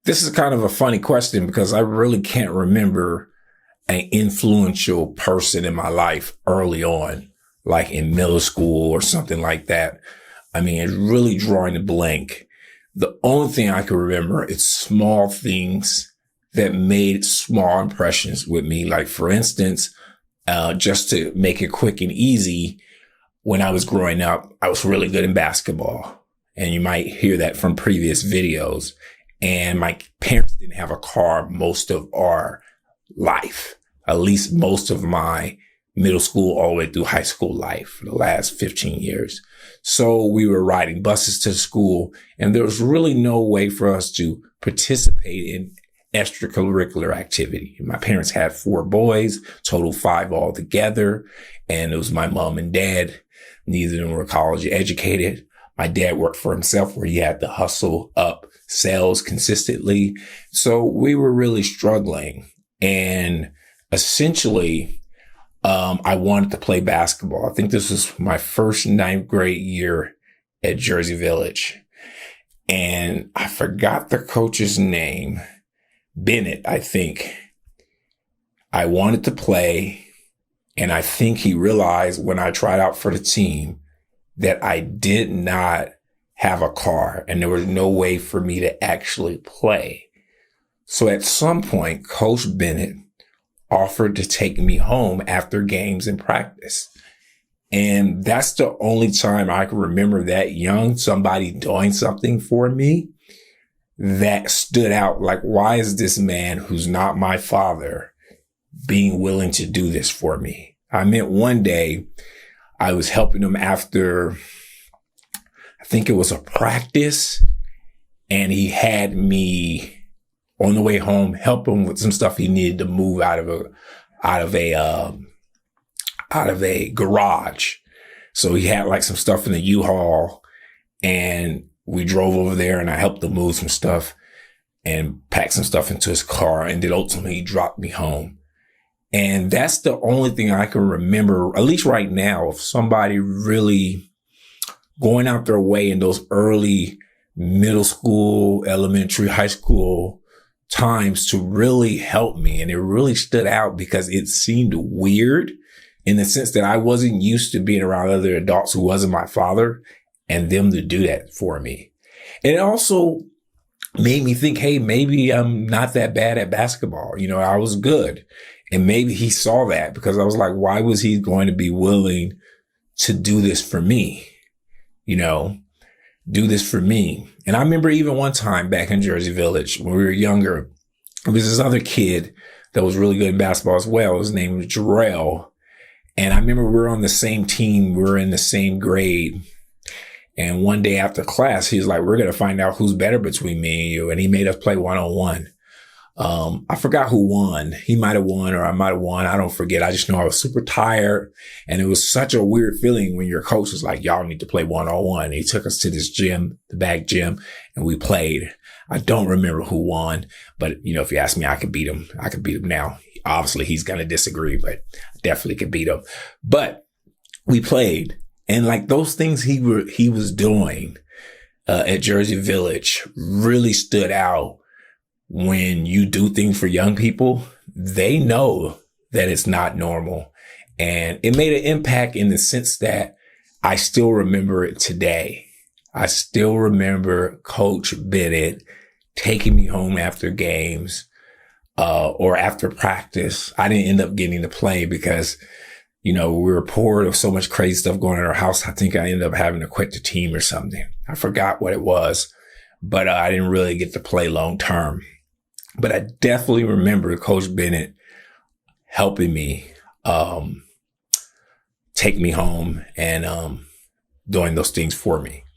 This is kind of a funny question because I really can't remember an influential person in my life early on, like in middle school or something like that. I mean, it's really drawing a blank. The only thing I can remember is small things that made small impressions with me. Like, for instance, just to make it quick and easy, when I was growing up, I was really good in basketball. And you might hear that from previous videos. And my parents didn't have a car most of our life, at least most of my middle school all the way through high school life for the last 15 years. So we were riding buses to school, and there was really no way for us to participate in extracurricular activity. My parents had 4 boys, total 5 altogether, and it was my mom and dad. Neither of them were college educated. My dad worked for himself where he had to hustle up sales consistently. So we were really struggling. And essentially, I wanted to play basketball. I think this was my first 9th grade year at Jersey Village. And I forgot the coach's name. Bennett, I think. I wanted to play. And I think he realized when I tried out for the team that I did not have a car and there was no way for me to actually play. So at some point, Coach Bennett offered to take me home after games and practice. And that's the only time I can remember that young, somebody doing something for me that stood out. Like, why is this man who's not my father being willing to do this for me? I meant one day I was helping him after, I think it was a practice, and he had me on the way home help him with some stuff he needed to move out of a garage. So he had like some stuff in the U-Haul, and we drove over there and I helped him move some stuff and pack some stuff into his car, and then ultimately he dropped me home. And that's the only thing I can remember, at least right now, of somebody really going out their way in those early middle school, elementary, high school times to really help me. And it really stood out because it seemed weird in the sense that I wasn't used to being around other adults who wasn't my father, and them to do that for me. And it also made me think, hey, maybe I'm not that bad at basketball. You know, I was good. And maybe he saw that, because I was like, why was he going to be willing to do this for me? You know, do this for me. And I remember even one time back in Jersey Village when we were younger, there was this other kid that was really good in basketball as well. His name was Jarrell. And I remember we were on the same team. We were in the same grade. And one day after class, he was like, we're going to find out who's better between me and you. And he made us play 1-on-1. I forgot who won. He might have won or I might have won. I don't forget. I just know I was super tired. And it was such a weird feeling when your coach was like, y'all need to play 1-on-1. He took us to this gym, the back gym, and we played. I don't remember who won, but you know, if you ask me, I could beat him. I could beat him now. Obviously he's going to disagree, but I definitely could beat him. But we played, and like those things he was doing, at Jersey Village really stood out. When you do things for young people, they know that it's not normal. And it made an impact in the sense that I still remember it today. I still remember Coach Bennett taking me home after games, or after practice. I didn't end up getting to play because, you know, we were poor. There was so much crazy stuff going on in our house. I think I ended up having to quit the team or something. I forgot what it was, but I didn't really get to play long term. But I definitely remember Coach Bennett helping me, take me home and, doing those things for me.